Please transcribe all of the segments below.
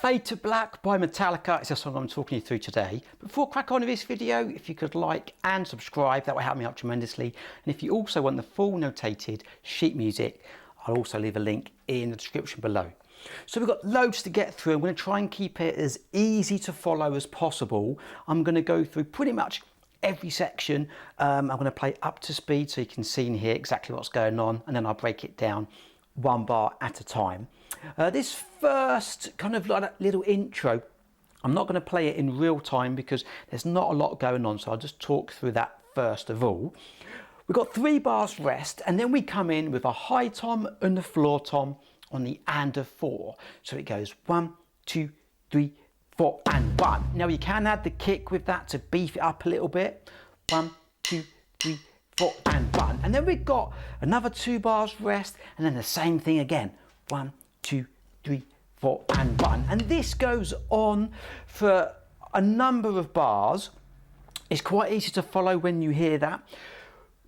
Fade to Black by Metallica is the song I'm talking you through today. Before I crack on with this video, if you could like and subscribe, that will help me out tremendously. And if you also want the full notated sheet music, I'll also leave a link in the description below. So we've got loads to get through. I'm going to try and keep it as easy to follow as possible. I'm going to go through pretty much every section. I'm going to play up to speed so you can see in here exactly what's going on, and then I'll break it down one bar at a time. This first kind of like a little intro, I'm not going to play it in real time because there's not a lot going on, so I'll just talk through that first of all. We've got 3 bars rest, and then we come in with a high tom and the floor tom on the and of 4. So it goes 1, 2, 3, 4 and 1. Now you can add the kick with that to beef it up a little bit. 1, 2, 3, 4 and 1. And then we've got another 2 bars rest, and then the same thing again. 1, 2, 3, 4 and 1. And this goes on for a number of bars. It's quite easy to follow when you hear that.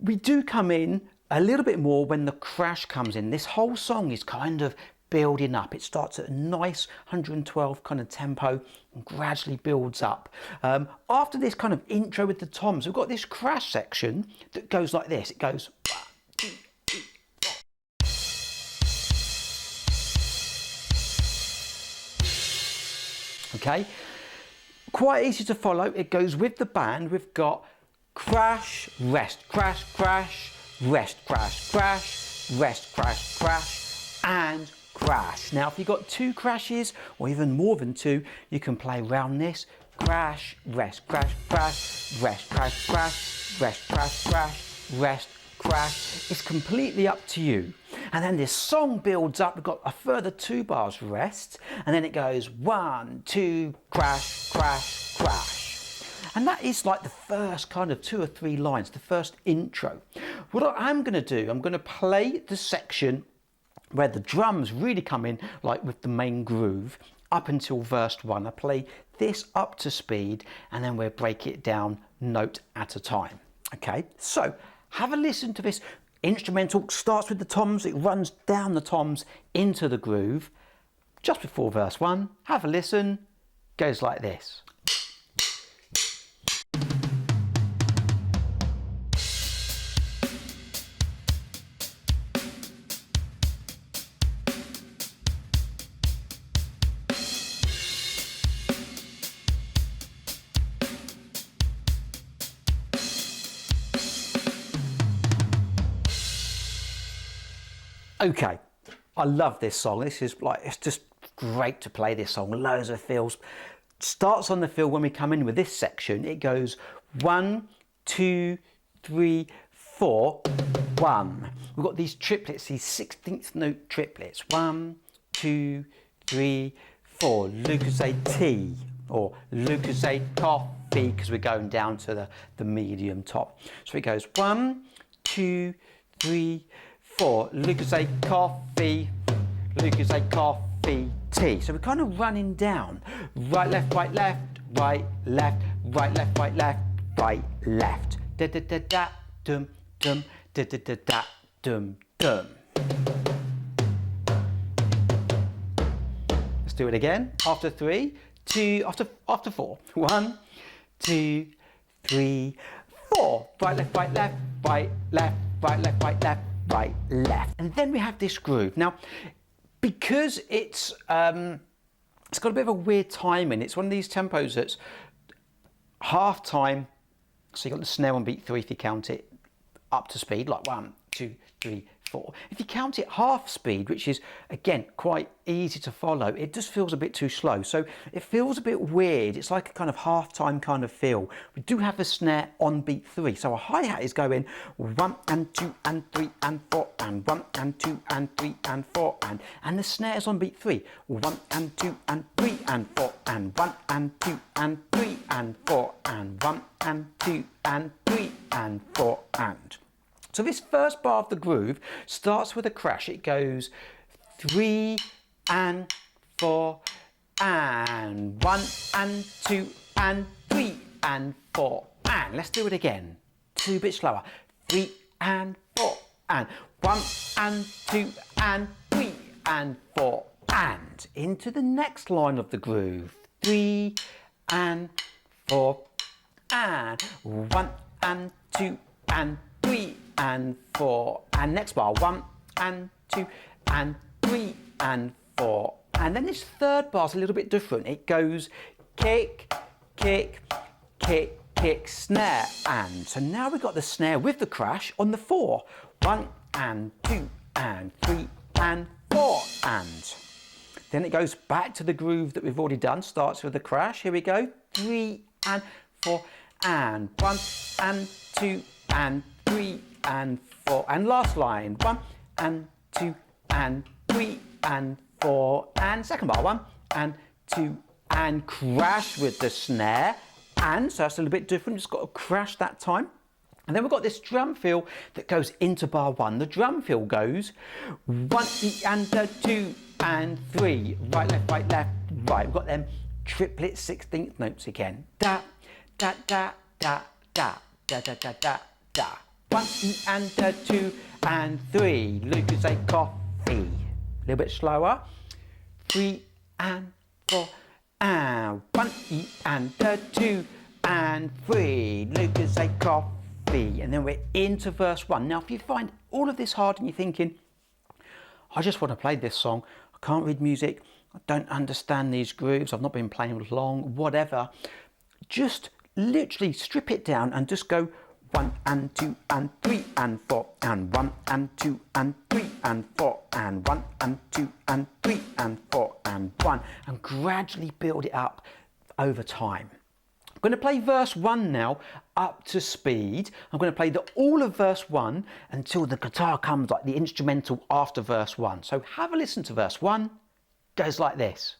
We do come in a little bit more when the crash comes in. This whole song is kind of building up. It starts at a nice 112 kind of tempo and gradually builds up. After this kind of intro with the toms, we've got this crash section that goes like this. It goes 1, 2, 3, 4. Okay, quite easy to follow. It goes with the band. We've got crash, rest, crash, crash, rest, crash, crash, rest, crash, crash, and crash. Now, if you've got 2 crashes or even more than 2, you can play around this. Crash, rest, crash, crash, rest, crash, crash, rest, crash, crash, rest, crash. It's completely up to you. And then this song builds up. We've got a further 2 bars rest, and then it goes 1, 2, crash, crash, crash. And that is like the first kind of 2 or 3 lines, the first intro. What I'm going to do, I'm going to play the section where the drums really come in, like with the main groove, up until verse 1. I play this up to speed, and then we'll break it down note at a time. Okay, so have a listen to this instrumental. Starts with the toms, it runs down the toms into the groove. Just before verse 1, have a listen, goes like this. Okay, I love this song. This is like, it's just great to play this song. Loads of fills. Starts on the fill when we come in with this section. It goes 1, 2, 3, 4, 1. We've got these triplets, these 16th note triplets. 1, 2, 3, 4. Lucozade tea or Lucozade coffee, because we're going down to the medium top. So it goes 1, 2, 3, 4. Lucozade coffee, Lucozade coffee, tea. So we're kind of running down. Right, left, right, left, right, left, right, left, right, left, right, left. Da da da da, dum dum, da da da da, dum dum. Let's do it again. After 3, 2, after 4. 1, 2, 3, 4. Right, left, right, left, right, left, right, left, right, left, right, left. And then we have this groove. Now, because it's got a bit of a weird timing. It's one of these tempos that's half time. So you've got the snare on beat 3 if you count it up to speed, like 1, 2, 3, 4. If you count it half speed, which is again quite easy to follow, it just feels a bit too slow. So it feels a bit weird. It's like a kind of half time kind of feel. We do have the snare on beat 3. So a hi-hat is going 1 and 2 and 3 and 4 and 1 and 2 and 3 and 4 and the snare is on beat 3. 1 and 2 and 3 and 4 and 1 and 2 and 3 and 4 and 1 and 2 and 3 and 4 and. So this first bar of the groove starts with a crash. It goes 3 and 4 and 1 and 2 and 3 and 4 and. Let's do it again. 2 bits slower. 3 and 4 and 1 and 2 and 3 and 4 and into the next line of the groove. 3 and 4 and 1 and 2 and 3 and 4 and next bar 1 and 2 and 3 and 4, and then this third bar's a little bit different. It goes kick, kick, kick, kick, snare, and so now we've got the snare with the crash on the 4. 1 and 2 and 3 and 4, and then it goes back to the groove that we've already done. Starts with the crash. Here we go. 3 and 4 and 1 and 2 and 3 and 4, and last line 1 and 2 and 3 and 4, and second bar 1 and 2 and crash with the snare, and so that's a little bit different. Just got to crash that time. And then we've got this drum fill that goes into bar 1. The drum fill goes 1 and 2 and 3, right, left, right. We've got them triplet 16th notes again. Da, da, da, da, da, da, da, da, da, da. 1 and 2 and 3. Lucas a coffee. A little bit slower. 3 and 4 and 1 and 2 and 3. Lucas a coffee. And then we're into verse 1. Now, if you find all of this hard and you're thinking, I just want to play this song, I can't read music, I don't understand these grooves, I've not been playing long, whatever, just literally strip it down and just go 1 and 2 and 3 and 4 and 1 and 2 and 3 and 4 and 1 and 2 and 3 and 4 and 1, and gradually build it up over time. I'm going to play verse 1 now up to speed. I'm going to play all of verse 1 until the guitar comes, like the instrumental after verse 1. So have a listen to verse 1. Goes like this.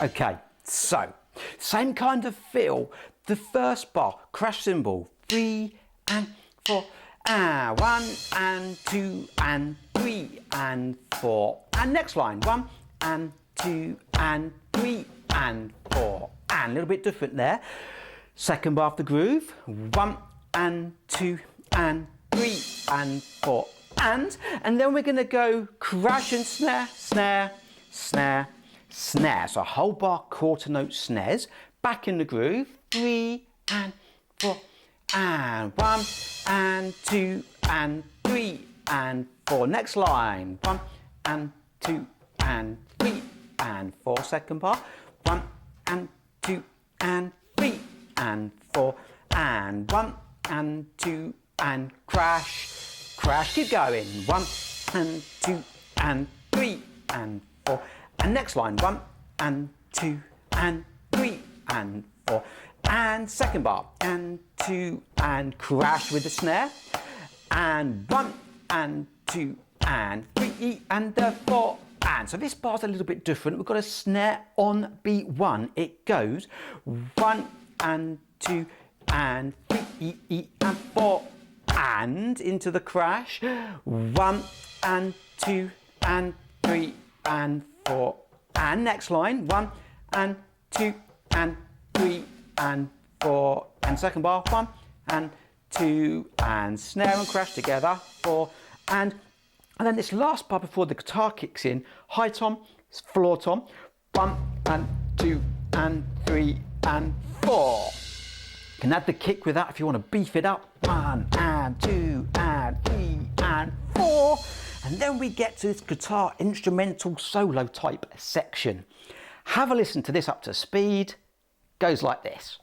Okay, so same kind of feel. The first bar, crash cymbal, 3 and 4, and 1 and 2 and 3 and 4, and next line 1 and 2 and 3 and 4, and a little bit different there. Second bar of the groove, 1 and 2 and 3 and 4, and then we're going to go crash and snare, snare, snare, snare. So a whole bar quarter note snares, back in the groove, 3 and 4 and 1 and 2 and 3 and 4. Next line, 1 and 2 and 3 and 4. Second bar, 1 and 2 and 3 and 4 and 1 and 2 and crash, crash, keep going, 1 and 2 and 3 and 4. And next line, 1 and 2 and 3 and 4. And second bar, and 2 and crash with the snare. And 1 and 2 and 3 and 4. And so this bar's a little bit different. We've got a snare on beat 1. It goes 1 and 2 and 3 and 4. And into the crash, 1 and 2 and 3 and 4, and next line, 1 and 2 and 3 and 4, and second bar, 1 and 2 and snare and crash together, 4, and then this last bar before the guitar kicks in, high tom, floor tom, 1 and 2 and 3 and 4. You can add the kick with that if you want to beef it up. 1 and 2 and 3 and 4. And then we get to this guitar instrumental solo type section. Have a listen to this up to speed. Goes like this.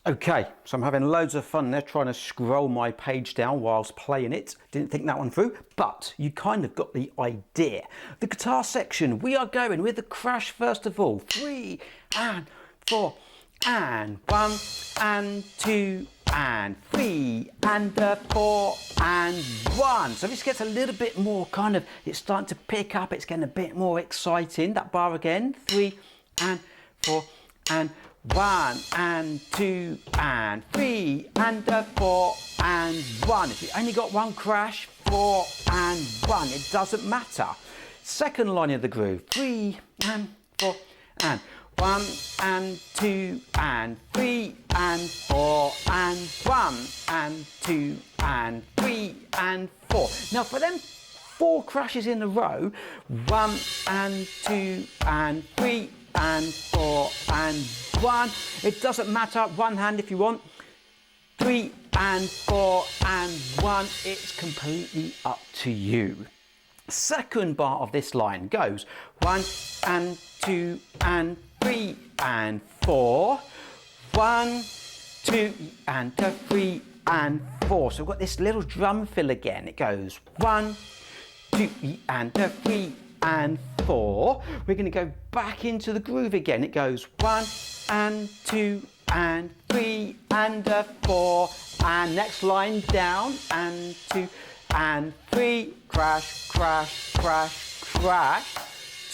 Okay, so I'm having loads of fun there trying to scroll my page down whilst playing it. Didn't think that one through, but you kind of got the idea. The guitar section, we are going with the crash first of all. 3 and 4 and 1 and 2 and 3 and 4 and 1. So this gets a little bit more kind of, it's starting to pick up, it's getting a bit more exciting. That bar again, 3 and 4 and 1 and 2 and 3 and 4 and 1. If you only got one crash, 4 and 1, it doesn't matter. Second line of the groove, 3 and 4 and 1 and 2 and 3 and 4 and 1 and 2 and 3 and 4. Now for them 4 crashes in a row, 1 and 2 and 3 and 4 and 1. It doesn't matter, one hand if you want. 3 and 4 and 1. It's completely up to you. Second bar of this line goes 1 and 2 and 3 and 4. 1, 2 and 3 and 4. So we've got this little drum fill again. It goes 1, 2 and 3 and 4. We're going to go back into the groove again. It goes 1 and 2 and 3 and 4. And next line down and 2 and 3. Crash, crash, crash, crash.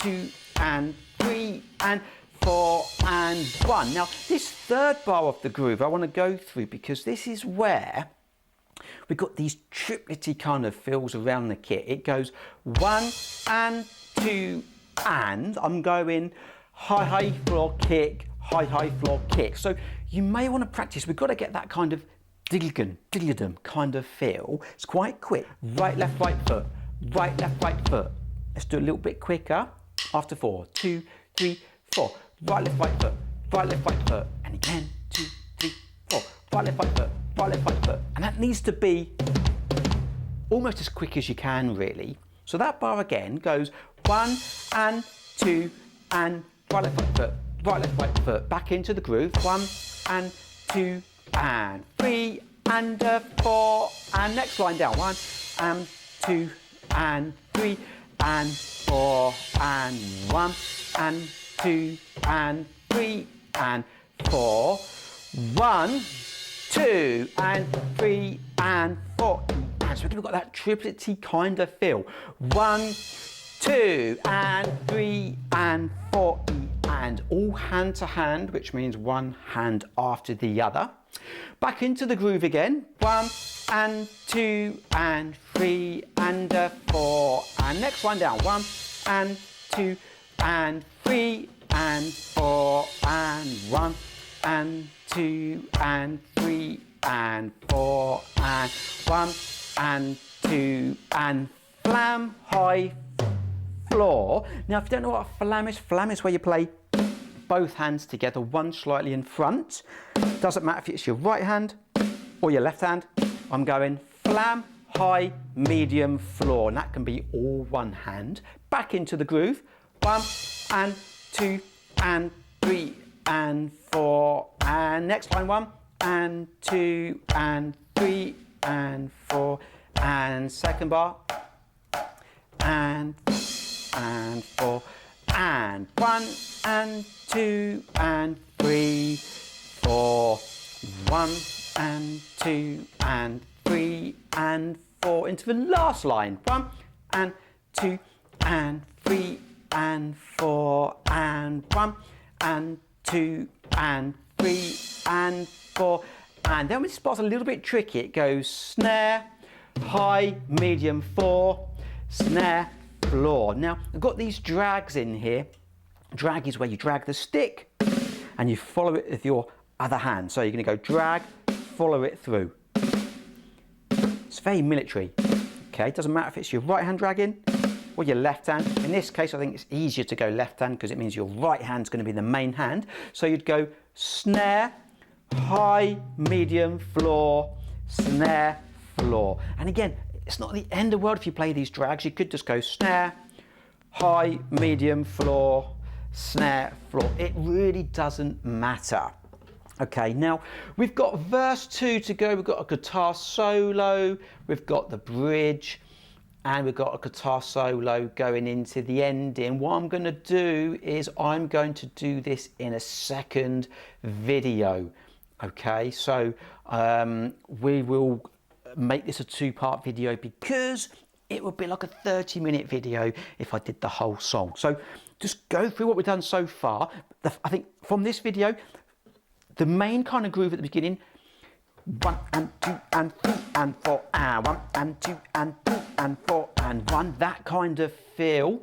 2 and 3 and 4 and 1. Now this third bar of the groove I want to go through because this is where we've got these triplety kind of fills around the kit. It goes 1 and 2 and I'm going high, high, floor, kick, high, high, floor, kick. So you may want to practice. We've got to get that kind of diddle-dum kind of feel. It's quite quick. Right, left, right foot. Right, left, right foot. Let's do a little bit quicker. After 4, 2, 3, 4. Right, left, right foot. Right, left, right foot. And again, 2, 3, 4. Right, left, right foot. Right, left, right foot. And that needs to be almost as quick as you can, really. So that bar again goes 1 and 2 and right, left, right foot. Right, left, right foot. Back into the groove. 1 and 2 and 3 and 4. And next line down. 1 and 2 and 3 and 4 and 1 and 2 and 3 and 4. 1, 2 and 3 and 4. And so we've got that triplety kind of feel. 1, 2 and 3 and 4 and all hand to hand, which means one hand after the other. Back into the groove again. 1 and 2 and 3 and 4. And next one down. 1 and 2 and 3 and 4 and 1 and 2 and 3 and 4 and 1 and 2 and flam, high, floor. Now if you don't know what a flam is where you play both hands together, one slightly in front. Doesn't matter if it's your right hand or your left hand. I'm going flam, high, medium, floor, and that can be all one hand. Back into the groove. 1 and 2 and 3 and 4 and next line 1 and 2 and 3 and 4 and second bar and 4 and 1 and 2 and 3 4 1 and 2 and 3 and 4 into the last line. 1 and 2 and 3 and 4 and 1 and 2 and 3 and 4 and then when this spot's a little bit tricky, it goes snare, high, medium, 4, snare, floor. Now I've got these drags in here. Drag is where you drag the stick and you follow it with your other hand. So you're going to go drag, follow it through. It's very military. Okay, it doesn't matter if it's your right hand dragging or your left hand. In this case I think it's easier to go left hand because it means your right hand's going to be the main hand. So you'd go snare, high, medium, floor, snare, floor. And again, it's not the end of the world if you play these drags. You could just go snare, high, medium, floor, snare, floor. It really doesn't matter. Okay, now we've got verse 2 to go. We've got a guitar solo, we've got the bridge, and we've got a guitar solo going into the ending. What I'm going to do is I'm going to do this in a second video. Okay, so we will make this a 2-part video because it would be like a 30-minute video if I did the whole song. So just go through what we've done so far. I think from this video, the main kind of groove at the beginning, 1 and 2 and 3 and 4 and 1 and 2 and 3 and 4 and 1, that kind of feel.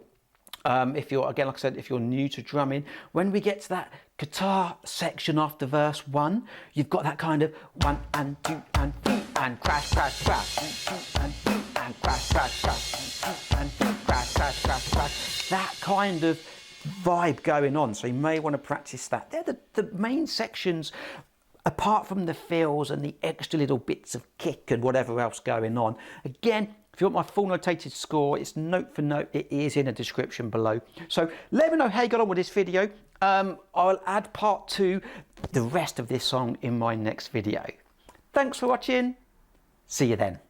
If you're, again, like I said, if you're new to drumming, when we get to that guitar section after verse 1, you've got that kind of 1 and 2 and 3 and crash, crash, crash, 2 and 3 and crash, crash, crash, 2 and 3, crash, crash, crash, crash. That kind of vibe going on. So you may want to practice that. They're the main sections, apart from the fills and the extra little bits of kick and whatever else going on. Again, if you want my full notated score, it's note for note. It is in the description below. So let me know how you got on with this video. I'll add part 2, the rest of this song, in my next video. Thanks for watching. See you then.